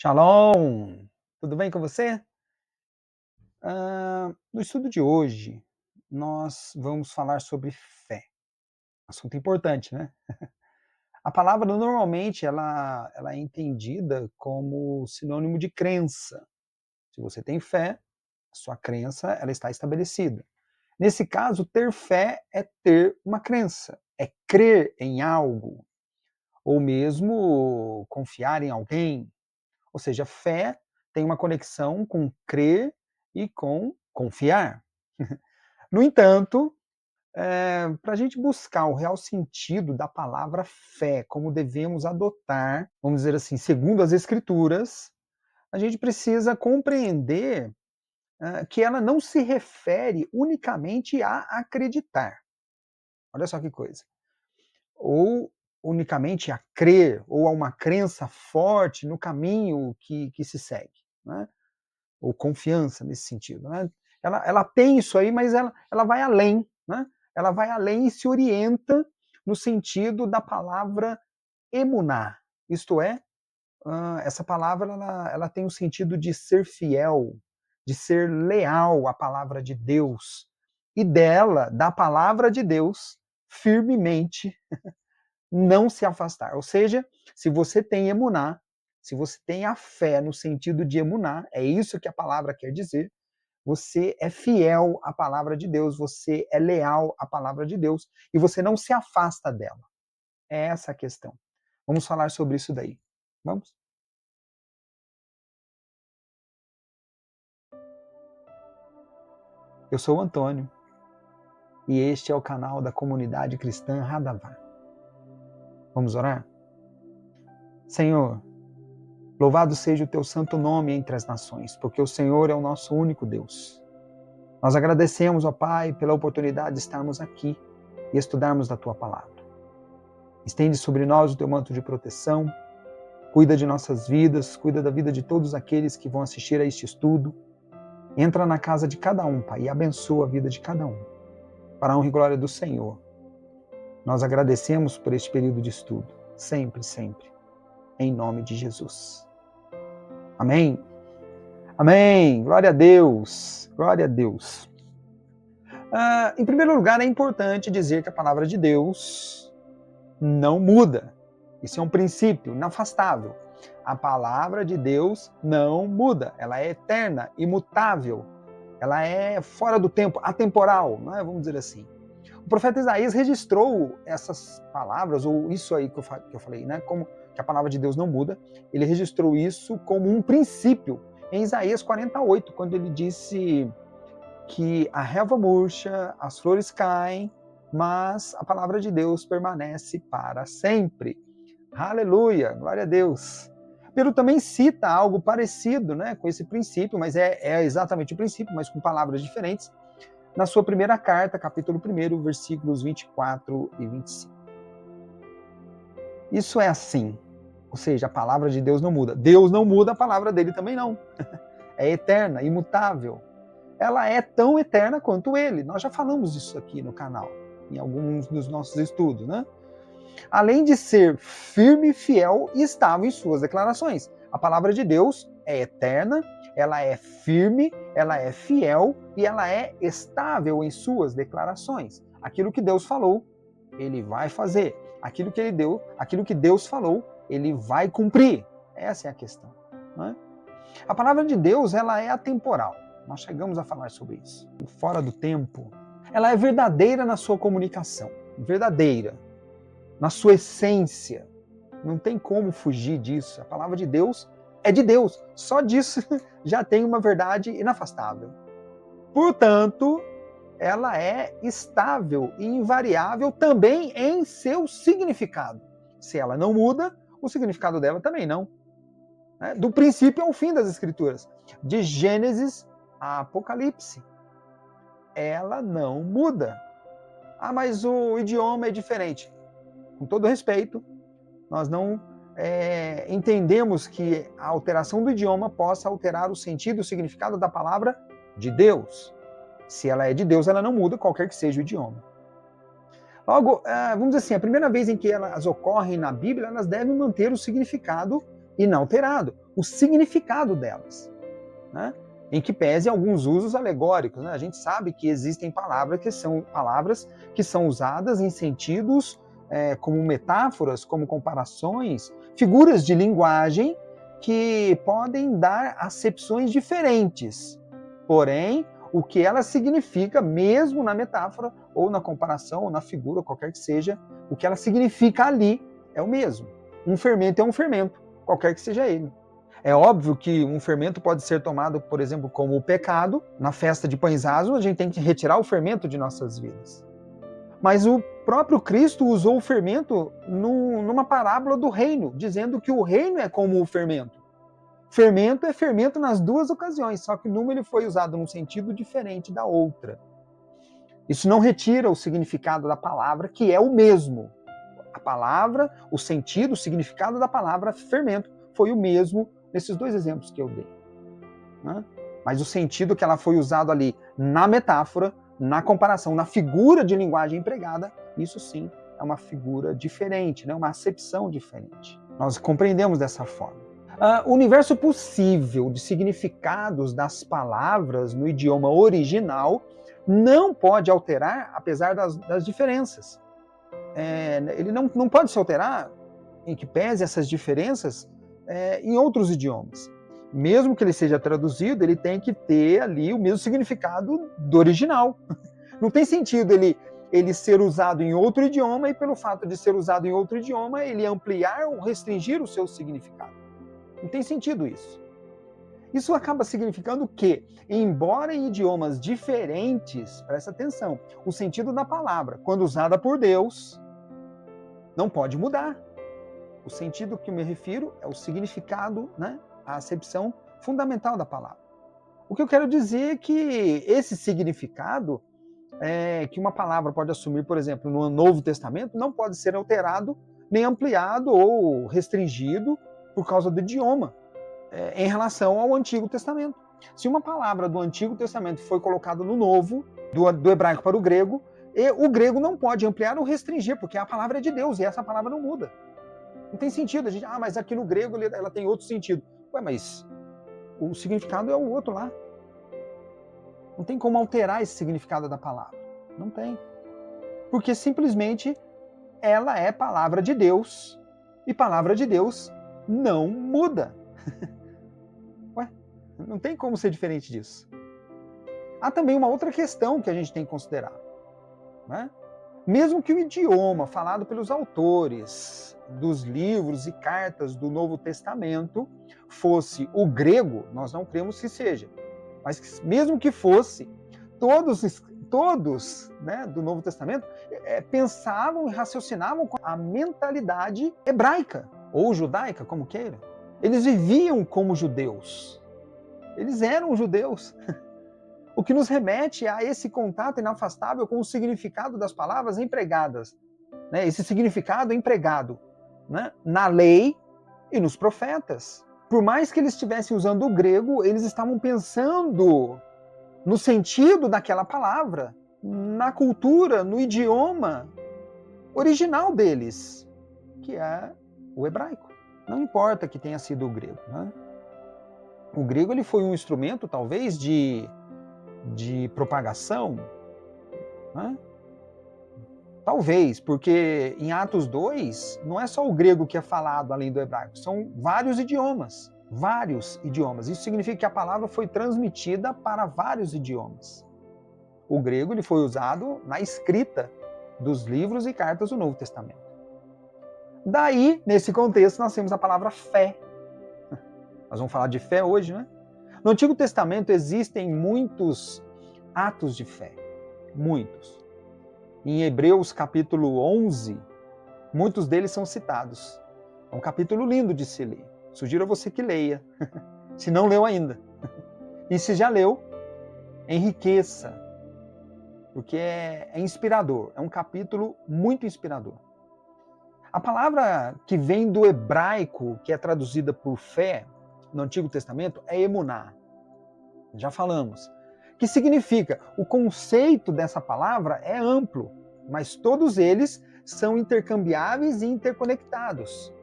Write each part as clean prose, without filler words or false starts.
Shalom! Tudo bem com você? No estudo de hoje, nós vamos falar sobre fé. Assunto importante, né? A palavra normalmente ela é entendida como sinônimo de crença. Se você tem fé, a sua crença ela está estabelecida. Nesse caso, ter fé é ter uma crença, é crer em algo, ou mesmo confiar em alguém. Ou seja, fé tem uma conexão com crer e com confiar. No entanto, para a gente buscar o real sentido da palavra fé, como devemos adotar, vamos dizer assim, segundo as Escrituras, a gente precisa compreender que ela não se refere unicamente a acreditar. Olha só que coisa. Ou unicamente a crer, ou a uma crença forte no caminho que se segue. Né? Ou confiança nesse sentido. Né? Ela tem isso aí, mas ela vai além. Né? Ela vai além e se orienta no sentido da palavra emuná. Isto é, essa palavra ela tem o sentido de ser fiel, de ser leal à palavra de Deus. E dela, da palavra de Deus, firmemente não se afastar. Ou seja, se você tem emuná, se você tem a fé no sentido de emuná, é isso que a palavra quer dizer, você é fiel à palavra de Deus, você é leal à palavra de Deus e você não se afasta dela. É essa a questão. Vamos falar sobre isso daí. Vamos? Eu sou o Antônio e este é o canal da comunidade cristã Radavá. Vamos orar? Senhor, louvado seja o teu santo nome entre as nações, porque o Senhor é o nosso único Deus. Nós agradecemos, ó Pai, pela oportunidade de estarmos aqui e estudarmos da tua palavra. Estende sobre nós o teu manto de proteção, cuida de nossas vidas, cuida da vida de todos aqueles que vão assistir a este estudo. Entra na casa de cada um, Pai, e abençoa a vida de cada um, para a honra e glória do Senhor. Nós agradecemos por este período de estudo, sempre, sempre, em nome de Jesus. Amém? Amém! Glória a Deus! Glória a Deus! Em primeiro lugar, é importante dizer que a palavra de Deus não muda. Isso é um princípio inafastável. A palavra de Deus não muda. Ela é eterna, imutável. Ela é fora do tempo, atemporal, não é? Vamos dizer assim. O profeta Isaías registrou essas palavras, ou isso aí que eu falei, né? Como que a palavra de Deus não muda. Ele registrou isso como um princípio em Isaías 48, quando ele disse que a relva murcha, as flores caem, mas a palavra de Deus permanece para sempre. Aleluia, glória a Deus. Pedro também cita algo parecido, né, com esse princípio, mas é exatamente o princípio, mas com palavras diferentes, na sua primeira carta, capítulo 1, versículos 24 e 25. Isso é assim, ou seja, a palavra de Deus não muda. Deus não muda, a palavra dele também não. É eterna, imutável. Ela é tão eterna quanto ele. Nós já falamos isso aqui no canal, em alguns dos nossos estudos, né? Além de ser firme e fiel e estável em suas declarações. A palavra de Deus é eterna, ela é firme, ela é fiel e ela é estável em suas declarações. Aquilo que Deus falou, ele vai fazer. Aquilo que Deus falou, ele vai cumprir. Essa é a questão. Né? A palavra de Deus, ela é atemporal. Nós chegamos a falar sobre isso. Fora do tempo. Ela é verdadeira na sua comunicação. Verdadeira. Na sua essência. Não tem como fugir disso. A palavra de Deus é de Deus. Só disso já tem uma verdade inafastável. Portanto, ela é estável e invariável também em seu significado. Se ela não muda, o significado dela também não. Né? Do princípio ao fim das Escrituras, de Gênesis a Apocalipse, ela não muda. Ah, mas o idioma é diferente. Com todo respeito, nós não entendemos que a alteração do idioma possa alterar o sentido e o significado da palavra de Deus. Se ela é de Deus, ela não muda, qualquer que seja o idioma. Logo, vamos dizer assim, a primeira vez em que elas ocorrem na Bíblia, elas devem manter o significado inalterado, o significado delas, né? Em que pese alguns usos alegóricos. Né? A gente sabe que existem palavras que são usadas em sentidos como metáforas, como comparações, figuras de linguagem que podem dar acepções diferentes. Porém, o que ela significa, mesmo na metáfora, ou na comparação, ou na figura, qualquer que seja, o que ela significa ali é o mesmo. Um fermento é um fermento, qualquer que seja ele. É óbvio que um fermento pode ser tomado, por exemplo, como o pecado. Na festa de pães asmos, a gente tem que retirar o fermento de nossas vidas. Mas o próprio Cristo usou o fermento numa parábola do reino, dizendo que o reino é como o fermento. Fermento é fermento nas duas ocasiões, só que numa ele foi usado num sentido diferente da outra. Isso não retira o significado da palavra, que é o mesmo. A palavra, o sentido, o significado da palavra fermento foi o mesmo nesses dois exemplos que eu dei. Né? Mas o sentido que ela foi usado ali na metáfora, na comparação, na figura de linguagem empregada, isso sim é uma figura diferente, né? Uma acepção diferente. Nós compreendemos dessa forma. O universo possível de significados das palavras no idioma original não pode alterar, apesar das diferenças. Ele não pode se alterar, em que pese essas diferenças, em outros idiomas. Mesmo que ele seja traduzido, ele tem que ter ali o mesmo significado do original. Não tem sentido ele ser usado em outro idioma e, pelo fato de ser usado em outro idioma, ele ampliar ou restringir o seu significado. Não tem sentido isso. Isso acaba significando que, embora em idiomas diferentes, presta atenção, o sentido da palavra, quando usada por Deus, não pode mudar. O sentido que eu me refiro é o significado, né? A acepção fundamental da palavra. O que eu quero dizer é que esse significado que uma palavra pode assumir, por exemplo, no Novo Testamento, não pode ser alterado, nem ampliado ou restringido por causa do idioma em relação ao Antigo Testamento. Se uma palavra do Antigo Testamento foi colocada no Novo, do hebraico para o grego não pode ampliar ou restringir, porque a palavra é de Deus e essa palavra não muda. Não tem sentido. A gente, mas aqui no grego ela tem outro sentido. Ué, mas o significado é o outro lá. Não tem como alterar esse significado da palavra. Não tem. Porque simplesmente ela é palavra de Deus e palavra de Deus não muda. Ué, não tem como ser diferente disso. Há também uma outra questão que a gente tem que considerar. Né? Mesmo que o idioma falado pelos autores dos livros e cartas do Novo Testamento fosse o grego, nós não cremos que seja, mas mesmo que fosse, todos né, do Novo Testamento pensavam e raciocinavam com a mentalidade hebraica, ou judaica, como queira. Eles viviam como judeus. Eles eram judeus. O que nos remete a esse contato inafastável com o significado das palavras empregadas. Né? Esse significado empregado, né? Na lei e nos profetas. Por mais que eles estivessem usando o grego, eles estavam pensando no sentido daquela palavra, na cultura, no idioma original deles, que é o hebraico. Não importa que tenha sido o grego. Né? O grego ele foi um instrumento, talvez, de propagação, né? Talvez, porque em Atos 2, não é só o grego que é falado além do hebraico, são vários idiomas. Isso significa que a palavra foi transmitida para vários idiomas. O grego ele foi usado na escrita dos livros e cartas do Novo Testamento. Daí, nesse contexto, nós temos a palavra fé. Nós vamos falar de fé hoje, né? No Antigo Testamento existem muitos atos de fé. Muitos. Em Hebreus capítulo 11, Muitos deles são citados. É um capítulo lindo de se ler. Sugiro a você que leia, se não leu ainda. E se já leu, enriqueça, porque é inspirador. É um capítulo muito inspirador. A palavra que vem do hebraico, que é traduzida por fé, no Antigo Testamento, é emuná. Já falamos. Que significa, o conceito dessa palavra é amplo, mas todos eles são intercambiáveis e interconectados.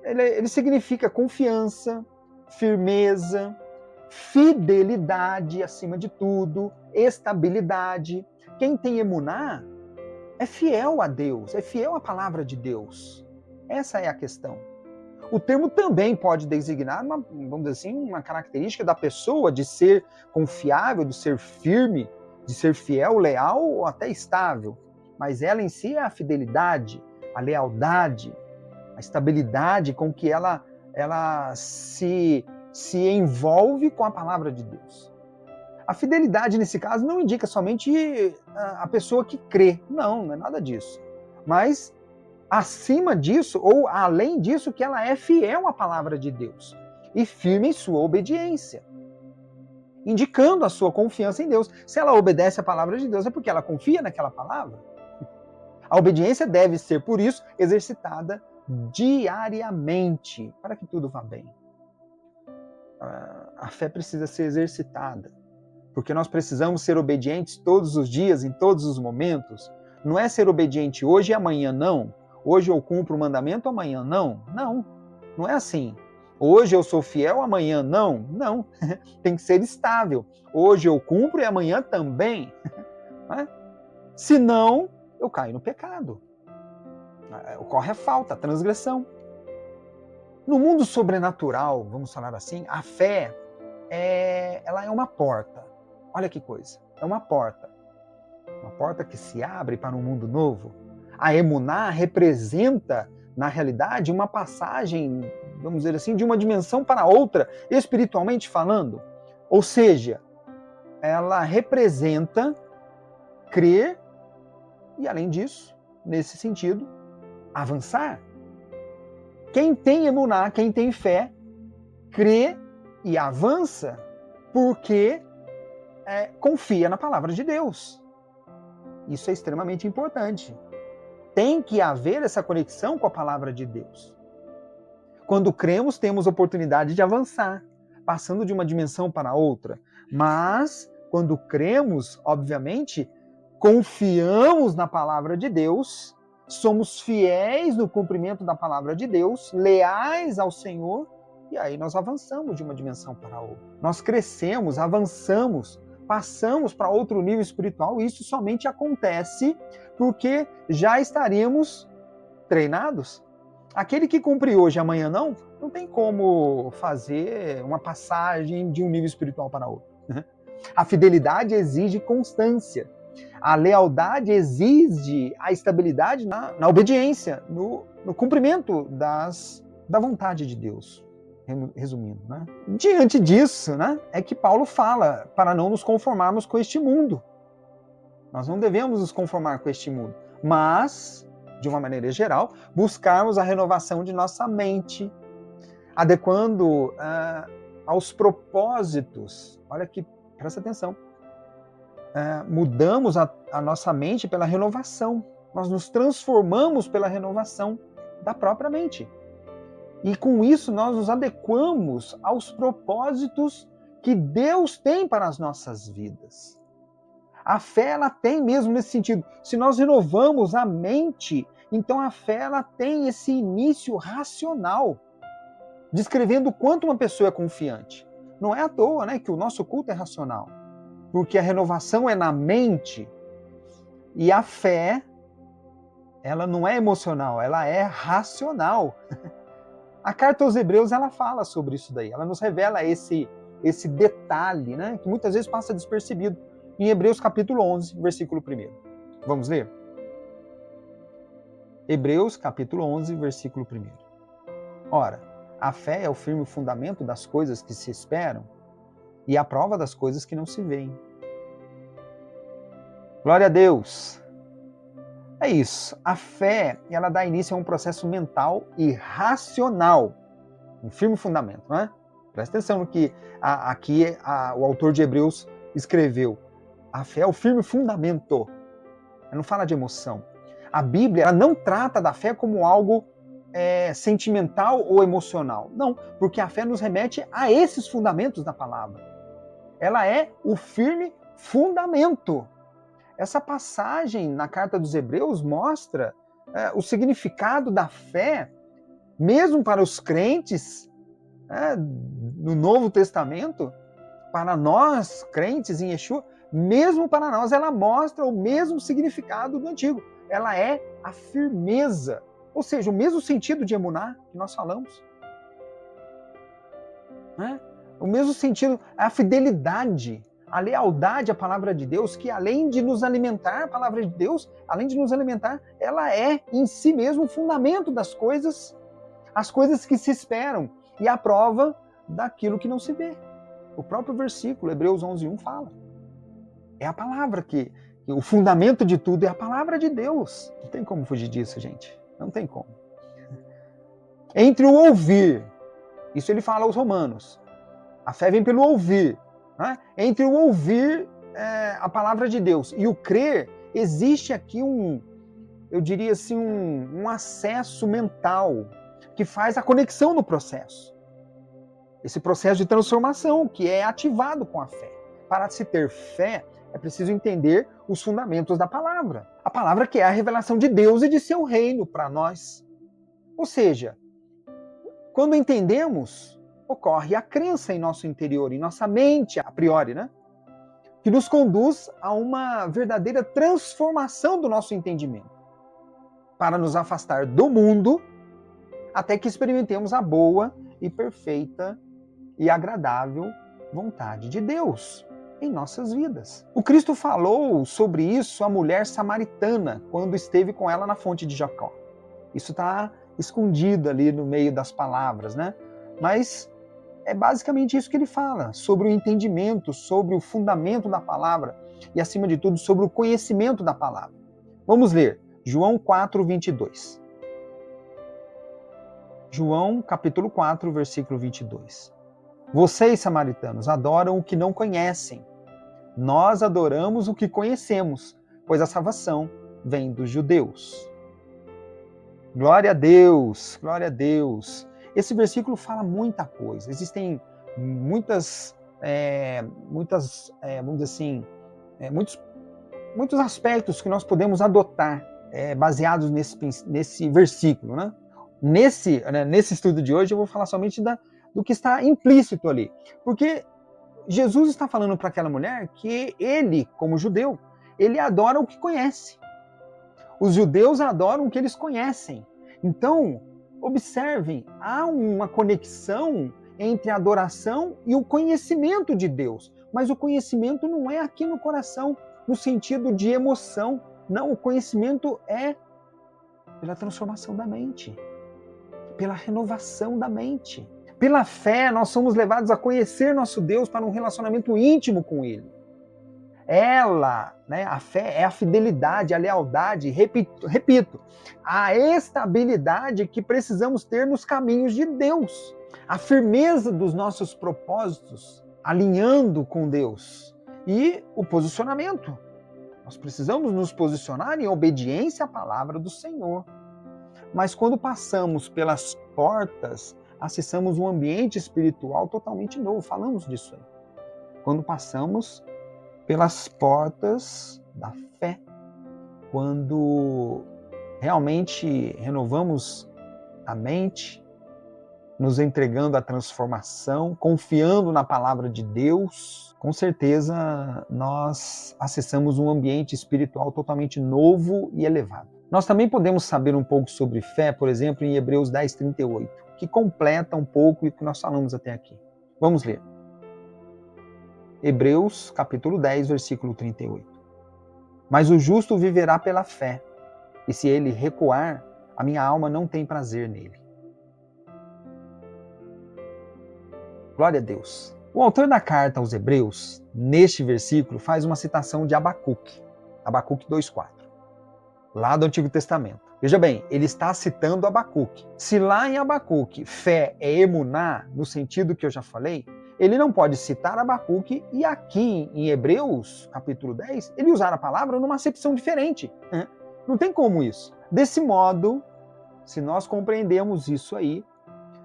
Ele significa confiança, firmeza, fidelidade acima de tudo, estabilidade. Quem tem emuná é fiel a Deus, é fiel à palavra de Deus. Essa é a questão. O termo também pode designar vamos dizer assim, uma característica da pessoa de ser confiável, de ser firme, de ser fiel, leal ou até estável. Mas ela em si é a fidelidade, a lealdade, a estabilidade com que ela se envolve com a palavra de Deus. A fidelidade, nesse caso, não indica somente a pessoa que crê. Não é nada disso. Mas, acima disso, ou além disso, que ela é fiel à palavra de Deus e firme em sua obediência, indicando a sua confiança em Deus. Se ela obedece à palavra de Deus, é porque ela confia naquela palavra. A obediência deve ser, por isso, exercitada diariamente, para que tudo vá bem. A fé precisa ser exercitada, porque nós precisamos ser obedientes todos os dias, em todos os momentos. Não é ser obediente hoje e amanhã não. Hoje eu cumpro o mandamento, amanhã não. Não é assim. Hoje eu sou fiel, amanhã não. Não. Tem que ser estável. Hoje eu cumpro e amanhã também. Senão, eu caio no pecado. Ocorre a falta, a transgressão. No mundo sobrenatural, vamos falar assim, a fé ela é uma porta. Olha que coisa, é uma porta. Uma porta que se abre para um mundo novo. A emuná representa, na realidade, uma passagem, vamos dizer assim, de uma dimensão para outra, espiritualmente falando. Ou seja, ela representa crer e, além disso, nesse sentido, avançar. Quem tem emuná, quem tem fé, crê e avança porque confia na palavra de Deus. Isso é extremamente importante. Tem que haver essa conexão com a palavra de Deus. Quando cremos, temos oportunidade de avançar, passando de uma dimensão para outra. Mas, quando cremos, obviamente, confiamos na palavra de Deus, somos fiéis no cumprimento da palavra de Deus, leais ao Senhor, e aí nós avançamos de uma dimensão para outra. Nós crescemos, avançamos, passamos para outro nível espiritual, e isso somente acontece porque já estaremos treinados. Aquele que cumpre hoje e amanhã não tem como fazer uma passagem de um nível espiritual para outro. A fidelidade exige constância. A lealdade exige a estabilidade na obediência, no cumprimento da vontade de Deus. Resumindo, né? Diante disso, né, é que Paulo fala para não nos conformarmos com este mundo. Nós não devemos nos conformar com este mundo, mas, de uma maneira geral, buscarmos a renovação de nossa mente, adequando aos propósitos. Olha aqui, presta atenção. Mudamos a nossa mente pela renovação. Nós nos transformamos pela renovação da própria mente. E com isso nós nos adequamos aos propósitos que Deus tem para as nossas vidas. A fé, ela tem mesmo nesse sentido. Se nós renovamos a mente, então a fé, ela tem esse início racional, descrevendo o quanto uma pessoa é confiante. Não é à toa, né, que o nosso culto é racional, porque a renovação é na mente e a fé, ela não é emocional, ela é racional. A carta aos Hebreus, ela fala sobre isso daí, ela nos revela esse detalhe, né, que muitas vezes passa despercebido. Em Hebreus capítulo 11, versículo 1. Vamos ler? Hebreus capítulo 11, versículo 1. Ora, a fé é o firme fundamento das coisas que se esperam e a prova das coisas que não se veem. Glória a Deus! É isso. A fé, ela dá início a um processo mental e racional, um firme fundamento, não é? Presta atenção no que o autor de Hebreus escreveu. A fé é o firme fundamento. Ela não fala de emoção. A Bíblia, ela não trata da fé como algo sentimental ou emocional. Não, porque a fé nos remete a esses fundamentos da palavra. Ela é o firme fundamento. Essa passagem na carta dos Hebreus mostra o significado da fé, mesmo para os crentes, no Novo Testamento, para nós, crentes em Yeshua, mesmo para nós, ela mostra o mesmo significado do Antigo. Ela é a firmeza, ou seja, o mesmo sentido de emuná que nós falamos. Né? O mesmo sentido, a fidelidade, a lealdade à palavra de Deus, que além de nos alimentar, a palavra de Deus, além de nos alimentar, ela é em si mesmo o fundamento das coisas, as coisas que se esperam e a prova daquilo que não se vê. O próprio versículo, Hebreus 11:1 fala. É a palavra o fundamento de tudo é a palavra de Deus. Não tem como fugir disso, gente. Não tem como. Entre o ouvir, isso ele fala aos Romanos, a fé vem pelo ouvir. Né? Entre o ouvir a palavra de Deus e o crer, existe aqui eu diria assim, um acesso mental que faz a conexão no processo. Esse processo de transformação que é ativado com a fé. Para se ter fé, é preciso entender os fundamentos da palavra. A palavra que é a revelação de Deus e de seu reino para nós. Ou seja, quando entendemos, ocorre a crença em nosso interior, em nossa mente, a priori, né? Que nos conduz a uma verdadeira transformação do nosso entendimento, para nos afastar do mundo, até que experimentemos a boa e perfeita e agradável vontade de Deus em nossas vidas. O Cristo falou sobre isso à mulher samaritana, quando esteve com ela na fonte de Jacó. Isso está escondido ali no meio das palavras, né? Mas é basicamente isso que ele fala, sobre o entendimento, sobre o fundamento da palavra e, acima de tudo, sobre o conhecimento da palavra. Vamos ler João 4:22. João, capítulo 4, versículo 22. Vocês, samaritanos, adoram o que não conhecem. Nós adoramos o que conhecemos, pois a salvação vem dos judeus. Glória a Deus, glória a Deus. Esse versículo fala muita coisa. Existem muitos aspectos que nós podemos adotar baseados nesse versículo, né? Nesse estudo de hoje eu vou falar somente do que está implícito ali. Porque Jesus está falando para aquela mulher que ele, como judeu, ele adora o que conhece. Os judeus adoram o que eles conhecem. Então, observem, há uma conexão entre a adoração e o conhecimento de Deus. Mas o conhecimento não é aqui no coração, no sentido de emoção. Não, o conhecimento é pela transformação da mente, pela renovação da mente. Pela fé, nós somos levados a conhecer nosso Deus para um relacionamento íntimo com Ele. A fé é a fidelidade, a lealdade, repito, a estabilidade que precisamos ter nos caminhos de Deus. A firmeza dos nossos propósitos, alinhando com Deus. E o posicionamento. Nós precisamos nos posicionar em obediência à palavra do Senhor. Mas quando passamos pelas portas, acessamos um ambiente espiritual totalmente novo. Falamos disso aí. Quando passamos pelas portas da fé, quando realmente renovamos a mente, nos entregando à transformação, confiando na palavra de Deus, com certeza nós acessamos um ambiente espiritual totalmente novo e elevado. Nós também podemos saber um pouco sobre fé, por exemplo, em Hebreus 10:38, que completa um pouco o que nós falamos até aqui. Vamos ler. Hebreus, capítulo 10, versículo 38. Mas o justo viverá pela fé, e se ele recuar, a minha alma não tem prazer nele. Glória a Deus. O autor da carta aos Hebreus, neste versículo, faz uma citação de Abacuque. Abacuque 2:4. lá do Antigo Testamento. Veja bem, ele está citando Abacuque. Se lá em Abacuque fé é emuná, no sentido que eu já falei, ele não pode citar Abacuque e aqui em Hebreus, capítulo 10, ele usar a palavra numa acepção diferente. Não tem como isso. Desse modo, se nós compreendemos isso aí,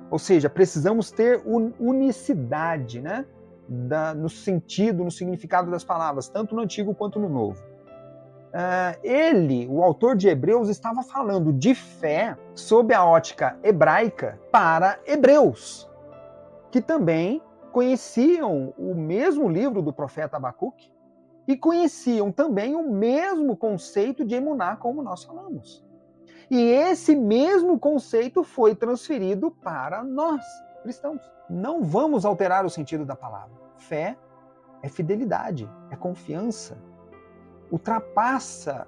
ou seja, precisamos ter unicidade, né? No sentido, no significado das palavras, tanto no Antigo quanto no Novo. Ele, o autor de Hebreus, estava falando de fé sob a ótica hebraica para hebreus, que também conheciam o mesmo livro do profeta Abacuque e conheciam também o mesmo conceito de emuná, como nós falamos. E esse mesmo conceito foi transferido para nós, cristãos. Não vamos alterar o sentido da palavra. Fé é fidelidade, é confiança. Ultrapassa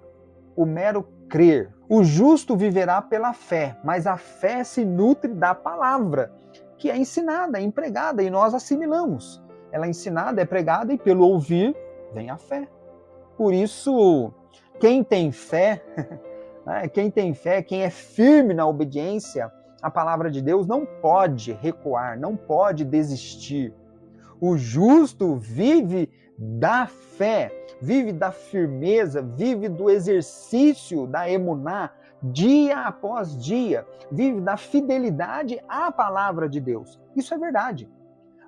o mero crer. O justo viverá pela fé, mas a fé se nutre da palavra, que é ensinada, é empregada, e nós assimilamos. Ela é ensinada, é pregada, e pelo ouvir vem a fé. Por isso, quem tem fé, quem é firme na obediência à palavra de Deus, não pode recuar, não pode desistir. O justo vive da fé, vive da firmeza, vive do exercício da emuná, dia após dia, vive da fidelidade à palavra de Deus. Isso é verdade.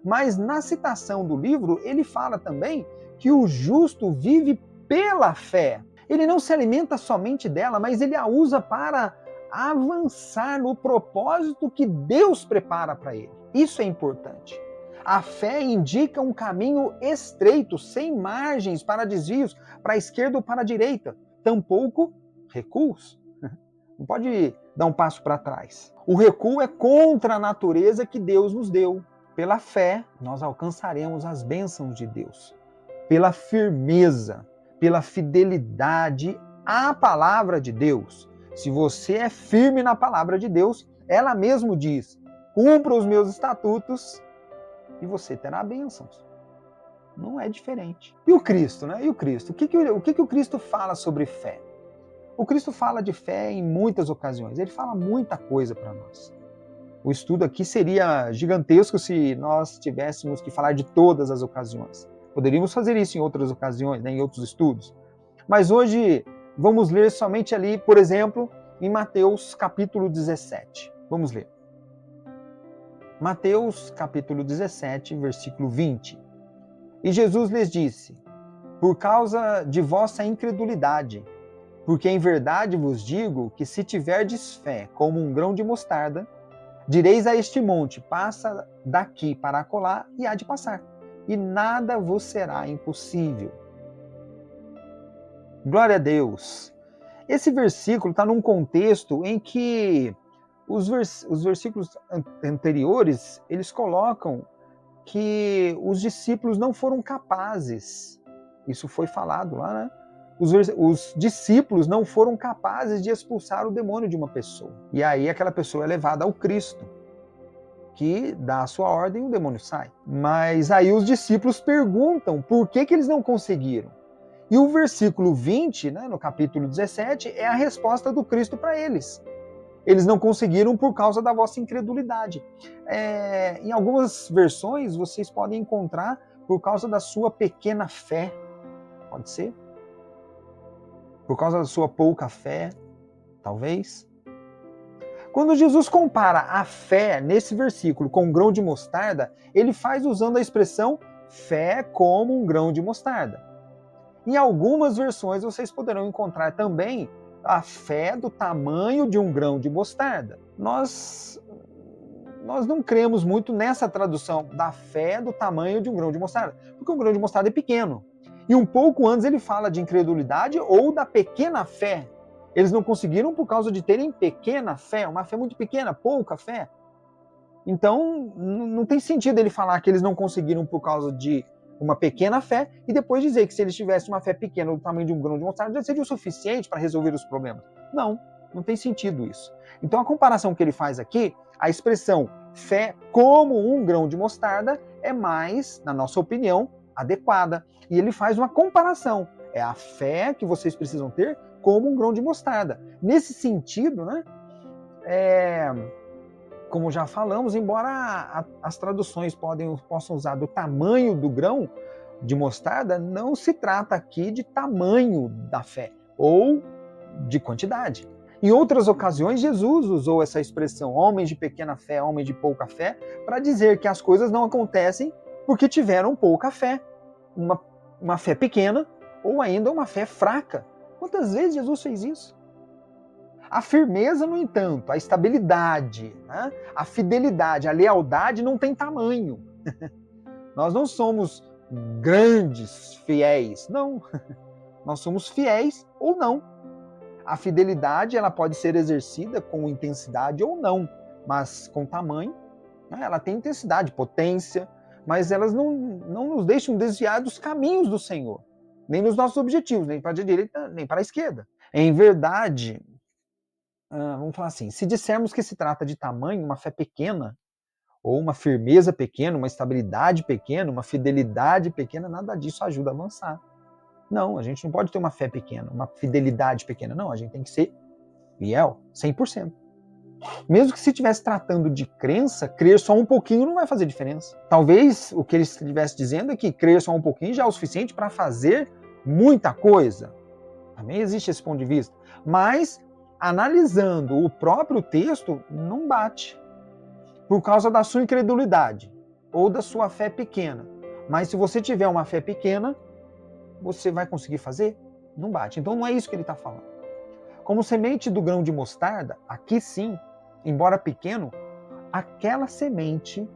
Mas na citação do livro, ele fala também que o justo vive pela fé. Ele não se alimenta somente dela, mas ele a usa para avançar no propósito que Deus prepara para ele. Isso é importante. A fé indica um caminho estreito, sem margens para desvios, para a esquerda ou para a direita. Tampouco recuos. Não pode dar um passo para trás. O recuo é contra a natureza que Deus nos deu. Pela fé, nós alcançaremos as bênçãos de Deus. Pela firmeza, pela fidelidade à palavra de Deus. Se você é firme na palavra de Deus, ela mesmo diz: cumpra os meus estatutos e você terá bênçãos. Não é diferente. E o Cristo, né? E o Cristo? O que o Cristo fala sobre fé? O Cristo fala de fé em muitas ocasiões. Ele fala muita coisa para nós. O estudo aqui seria gigantesco se nós tivéssemos que falar de todas as ocasiões. Poderíamos fazer isso em outras ocasiões, né, em outros estudos. Mas hoje vamos ler somente ali, por exemplo, em Mateus capítulo 17. Vamos ler. Mateus capítulo 17, versículo 20. E Jesus lhes disse: por causa de vossa incredulidade, porque em verdade vos digo que se tiverdes fé como um grão de mostarda, direis a este monte: passa daqui para acolá, e há de passar, e nada vos será impossível. Glória a Deus! Esse versículo está num contexto em que os versículos anteriores, eles colocam que os discípulos não foram capazes, isso foi falado lá, né? Os discípulos não foram capazes de expulsar o demônio de uma pessoa. E aí aquela pessoa é levada ao Cristo, que dá a sua ordem e o demônio sai. Mas aí os discípulos perguntam por que eles não conseguiram. E o versículo 20, né, no capítulo 17, é a resposta do Cristo para eles. Eles não conseguiram por causa da vossa incredulidade. Em algumas versões, vocês podem encontrar por causa da sua pequena fé. Pode ser? Por causa da sua pouca fé, talvez. Quando Jesus compara a fé nesse versículo com um grão de mostarda, ele faz usando a expressão fé como um grão de mostarda. Em algumas versões vocês poderão encontrar também a fé do tamanho de um grão de mostarda. Nós não cremos muito nessa tradução da fé do tamanho de um grão de mostarda, porque um grão de mostarda é pequeno. E um pouco antes ele fala de incredulidade ou da pequena fé. Eles não conseguiram por causa de terem pequena fé, uma fé muito pequena, pouca fé. Então, não tem sentido ele falar que eles não conseguiram por causa de uma pequena fé e depois dizer que se eles tivessem uma fé pequena do tamanho de um grão de mostarda, já seria o suficiente para resolver os problemas. Não tem sentido isso. Então, a comparação que ele faz aqui, a expressão fé como um grão de mostarda é mais, na nossa opinião, adequada. E ele faz uma comparação. É a fé que vocês precisam ter como um grão de mostarda. Nesse sentido, né, como já falamos, embora as traduções possam usar do tamanho do grão de mostarda, não se trata aqui de tamanho da fé ou de quantidade. Em outras ocasiões, Jesus usou essa expressão, homens de pequena fé, homens de pouca fé, para dizer que as coisas não acontecem porque tiveram pouca fé, uma fé pequena ou ainda uma fé fraca. Quantas vezes Jesus fez isso? A firmeza, no entanto, a estabilidade, né? A fidelidade, a lealdade não tem tamanho. Nós não somos grandes fiéis, não. Nós somos fiéis ou não. A fidelidade ela pode ser exercida com intensidade ou não, mas com tamanho, né? Ela tem intensidade, potência, mas elas não nos deixam desviar dos caminhos do Senhor, nem dos nossos objetivos, nem para a direita, nem para a esquerda. Em verdade, vamos falar assim, se dissermos que se trata de tamanho, uma fé pequena, ou uma firmeza pequena, uma estabilidade pequena, uma fidelidade pequena, nada disso ajuda a avançar. Não, a gente não pode ter uma fé pequena, uma fidelidade pequena. Não, a gente tem que ser fiel, 100%. Mesmo que se estivesse tratando de crença, crer só um pouquinho não vai fazer diferença. Talvez o que ele estivesse dizendo é que crer só um pouquinho já é o suficiente para fazer muita coisa. Também existe esse ponto de vista. Mas, analisando o próprio texto, não bate. Por causa da sua incredulidade ou da sua fé pequena. Mas se você tiver uma fé pequena, você vai conseguir fazer? Não bate. Então não é isso que ele está falando. Como semente do grão de mostarda, aqui sim, embora pequeno, aquela semente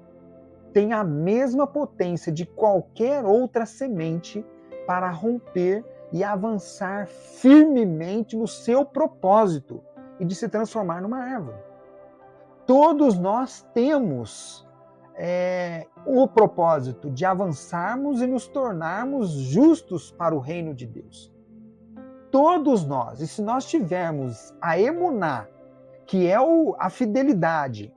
tem a mesma potência de qualquer outra semente para romper e avançar firmemente no seu propósito e de se transformar numa árvore. Todos nós temos o propósito de avançarmos e nos tornarmos justos para o reino de Deus. Todos nós. E se nós tivermos a emuná, que é a fidelidade,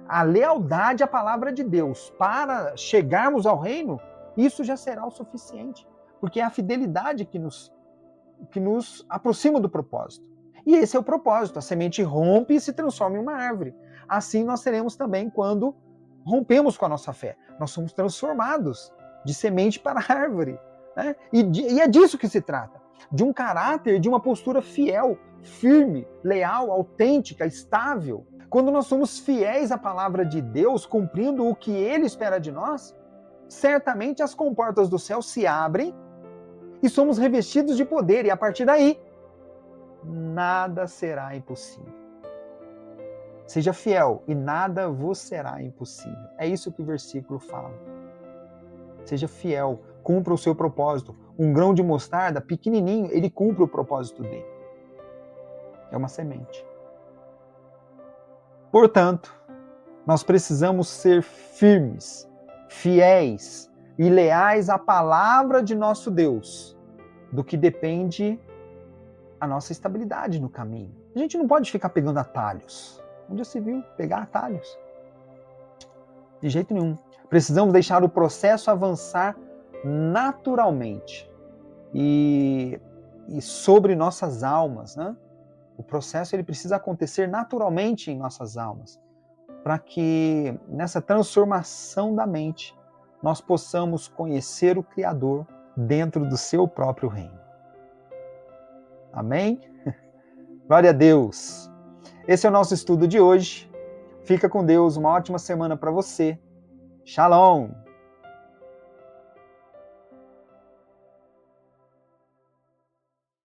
a lealdade à palavra de Deus para chegarmos ao reino, isso já será o suficiente. Porque é a fidelidade que nos aproxima do propósito. E esse é o propósito. A semente rompe e se transforma em uma árvore. Assim nós seremos também quando rompemos com a nossa fé. Nós somos transformados de semente para árvore. Né? E é disso que se trata. De um caráter, de uma postura fiel, firme, leal, autêntica, estável. Quando nós somos fiéis à palavra de Deus, cumprindo o que Ele espera de nós, certamente as comportas do céu se abrem e somos revestidos de poder. E a partir daí, nada será impossível. Seja fiel e nada vos será impossível. É isso que o versículo fala. Seja fiel, cumpra o seu propósito. Um grão de mostarda, pequenininho, ele cumpre o propósito dele. É uma semente. Portanto, nós precisamos ser firmes, fiéis e leais à palavra de nosso Deus, do que depende a nossa estabilidade no caminho. A gente não pode ficar pegando atalhos. Onde já se viu pegar atalhos? De jeito nenhum. Precisamos deixar o processo avançar naturalmente e sobre nossas almas, né? O processo ele precisa acontecer naturalmente em nossas almas, para que nessa transformação da mente nós possamos conhecer o Criador dentro do seu próprio reino. Amém? Glória a Deus! Esse é o nosso estudo de hoje. Fica com Deus, uma ótima semana para você. Shalom!